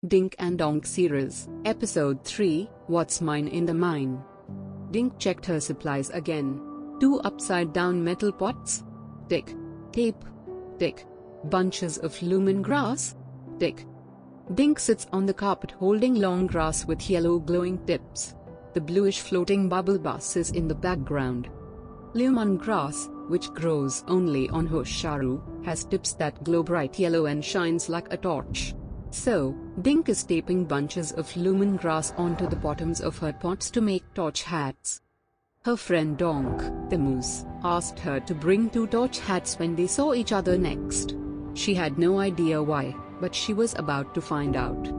Dink and Donk series, Episode 3, What's Mine in the Mine? Dink checked her supplies again. 2 upside-down metal pots? Tick. Tape? Tick. Bunches of lumen grass? Tick. Dink sits on the carpet holding long grass with yellow glowing tips. The bluish floating bubble bus is in the background. Lumen grass, which grows only on Hosharu, has tips that glow bright yellow and shines like a torch. So, Dink is taping bunches of lumen grass onto the bottoms of her pots to make torch hats. Her friend Donk, the moose, asked her to bring 2 torch hats when they saw each other next. She had no idea why, but she was about to find out.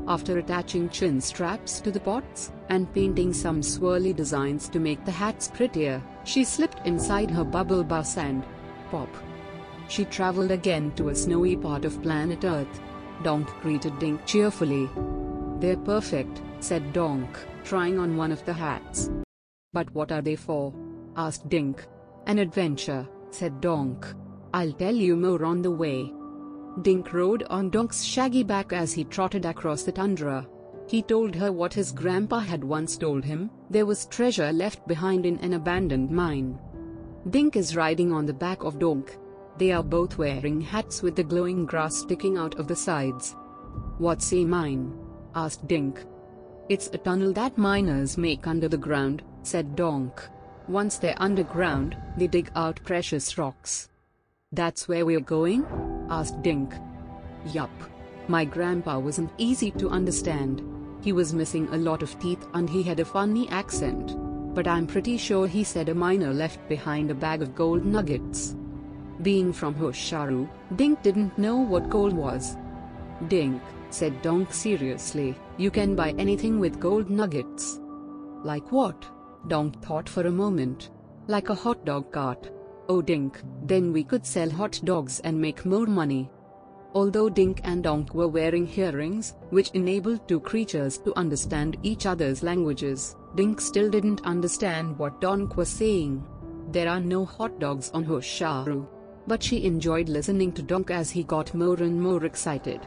After attaching chin straps to the pots, and painting some swirly designs to make the hats prettier, she slipped inside her bubble bus and pop. She traveled again to a snowy part of planet Earth. Donk greeted Dink cheerfully. "They're perfect," said Donk, trying on one of the hats. "But what are they for?" asked Dink. "An adventure," said Donk. "I'll tell you more on the way." Dink rode on Donk's shaggy back as he trotted across the tundra. He told her what his grandpa had once told him: there was treasure left behind in an abandoned mine. Dink is riding on the back of Donk. They are both wearing hats with the glowing grass sticking out of the sides. "What's a mine?" asked Dink. "It's a tunnel that miners make under the ground," said Donk. "Once they're underground, they dig out precious rocks." "That's where we're going?" asked Dink. "Yup. My grandpa wasn't easy to understand. He was missing a lot of teeth and he had a funny accent. But I'm pretty sure he said a miner left behind a bag of gold nuggets." Being from Hosharu, Dink didn't know what gold was. "Dink," said Donk seriously, "you can buy anything with gold nuggets." "Like what?" Donk thought for a moment. "Like a hot dog cart." "Oh Dink, then we could sell hot dogs and make more money." Although Dink and Donk were wearing hearings, which enabled 2 creatures to understand each other's languages, Dink still didn't understand what Donk was saying. There are no hot dogs on Hosharu. But she enjoyed listening to Donk as he got more and more excited.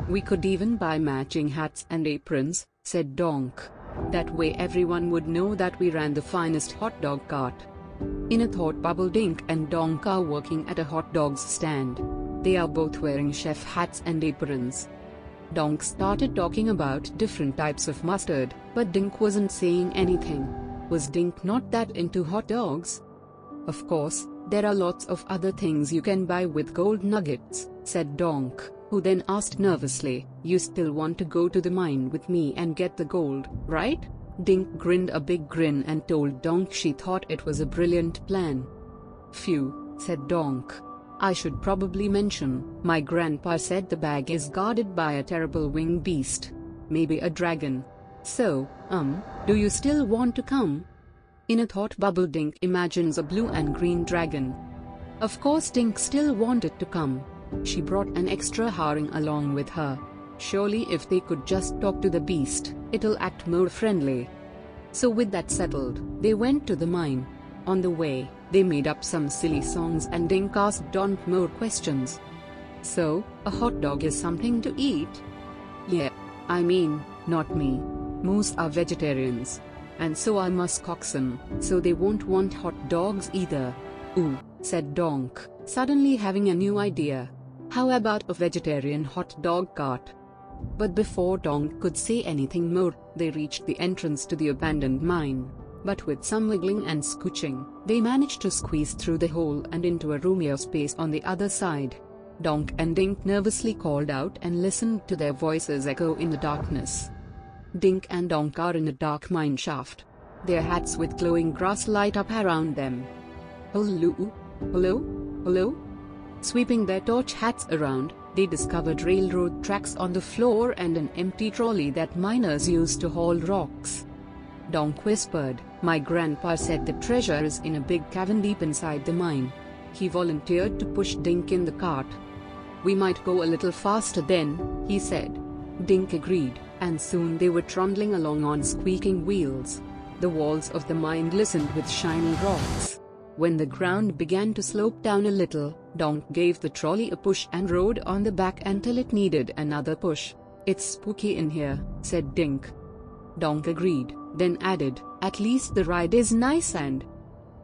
"We could even buy matching hats and aprons," said Donk. "That way everyone would know that we ran the finest hot dog cart." In a thought bubble, Dink and Donk are working at a hot dogs stand. They are both wearing chef hats and aprons. Donk started talking about different types of mustard, but Dink wasn't saying anything. Was Dink not that into hot dogs? "Of course, there are lots of other things you can buy with gold nuggets," said Donk, who then asked nervously, "You still want to go to the mine with me and get the gold, right?" Dink grinned a big grin and told Donk she thought it was a brilliant plan. "Phew," said Donk. "I should probably mention, my grandpa said the bag is guarded by a terrible winged beast. Maybe a dragon. So, do you still want to come?" In a thought bubble, Dink imagines a blue and green dragon. Of course Dink still wanted to come. She brought an extra herring along with her. Surely if they could just talk to the beast, it'll act more friendly. So with that settled, they went to the mine. On the way, they made up some silly songs and Dink asked Donk more questions. "So, a hot dog is something to eat?" "Yeah. I mean, not me. Moose are vegetarians. And so are muskoxen, so they won't want hot dogs either." "Ooh," said Donk, suddenly having a new idea. "How about a vegetarian hot dog cart?" But before Donk could say anything more, they reached the entrance to the abandoned mine. But with some wiggling and scooching, they managed to squeeze through the hole and into a roomier space on the other side. Donk and Dink nervously called out and listened to their voices echo in the darkness. Dink and Donk are in a dark mine shaft. Their hats with glowing grass light up around them. "Hello? Hello? Hello?" Sweeping their torch hats around, they discovered railroad tracks on the floor and an empty trolley that miners used to haul rocks. Donk whispered, "My grandpa said the treasure is in a big cavern deep inside the mine." He volunteered to push Dink in the cart. "We might go a little faster then," he said. Dink agreed, and soon they were trundling along on squeaking wheels. The walls of the mine glistened with shiny rocks. When the ground began to slope down a little, Donk gave the trolley a push and rode on the back until it needed another push. "It's spooky in here," said Dink. Donk agreed, then added, "At least the ride is nice and—"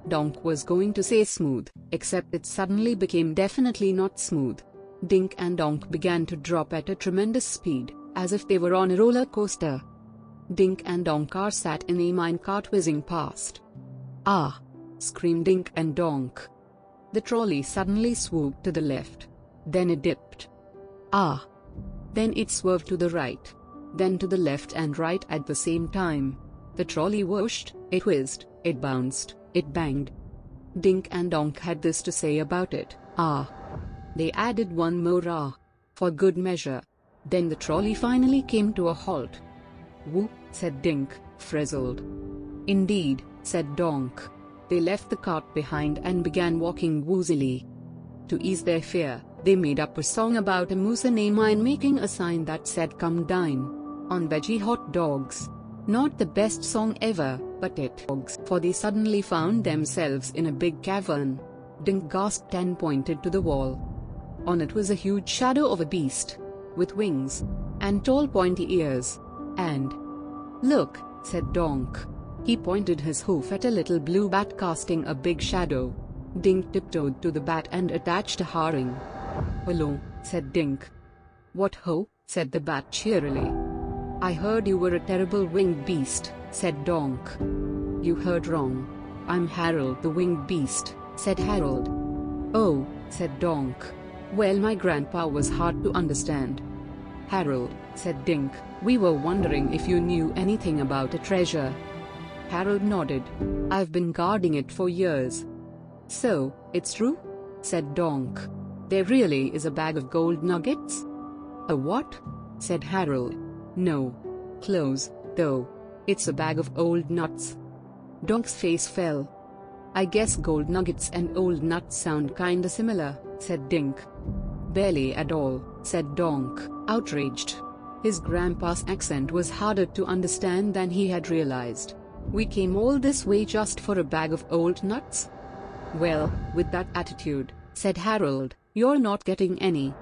Donk was going to say smooth, except it suddenly became definitely not smooth. Dink and Donk began to drop at a tremendous speed, as if they were on a roller coaster. Dink and Donk are sat in a minecart whizzing past. "Ah!" screamed Dink and Donk. The trolley suddenly swooped to the left. Then it dipped. "Ah!" Then it swerved to the right. Then to the left and right at the same time. The trolley whooshed, it whizzed, it bounced, it banged. Dink and Donk had this to say about it: "Ah!" They added one more "ah" for good measure. Then the trolley finally came to a halt. "Woo," said Dink, frizzled. "Indeed," said Donk. They left the cart behind and began walking woozily. To ease their fear, they made up a song about a moose in a mine making a sign that said "Come dine on veggie hot dogs." Not the best song ever, but it works, for they suddenly found themselves in a big cavern. Dink gasped and pointed to the wall. On it was a huge shadow of a beast, with wings, and tall pointy ears, and— "Look," said Donk. He pointed his hoof at a little blue bat casting a big shadow. Dink tiptoed to the bat and attached a herring. "Hello," said Dink. "What ho?" said the bat cheerily. "I heard you were a terrible winged beast," said Donk. "You heard wrong. I'm Harold the winged beast," said Harold. "Oh," said Donk. "Well, my grandpa was hard to understand." "Harold," said Dink, "we were wondering if you knew anything about a treasure." Harold nodded. "I've been guarding it for years." "So, it's true?" said Donk. "There really is a bag of gold nuggets?" "A what?" said Harold. "No. Close, though. It's a bag of old nuts." Donk's face fell. "I guess gold nuggets and old nuts sound kinda similar," said Dink. "Barely at all," said Donk, outraged. His grandpa's accent was harder to understand than he had realized. "We came all this way just for a bag of old nuts?" "Well, with that attitude," said Harold, "you're not getting any."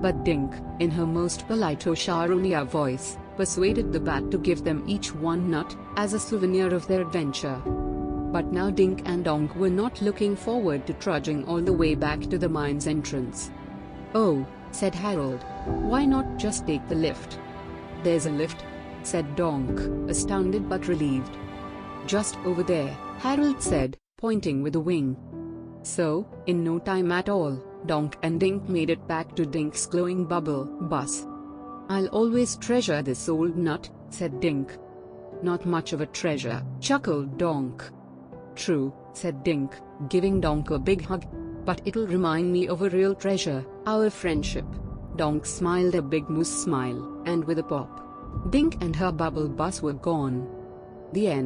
But Dink, in her most polite Osharonia voice, persuaded the bat to give them each one nut, as a souvenir of their adventure. But now Dink and Donk were not looking forward to trudging all the way back to the mine's entrance. "Oh," said Harold, "why not just take the lift?" "There's a lift," said Donk, astounded but relieved. "Just over there," Harold said, pointing with a wing. So, in no time at all, Donk and Dink made it back to Dink's glowing bubble bus. "I'll always treasure this old nut," said Dink. "Not much of a treasure," chuckled Donk. "True," said Dink, giving Donk a big hug. "But it'll remind me of a real treasure, our friendship." Donk smiled a big moose smile, and with a pop, Dink and her bubble bus were gone. The end.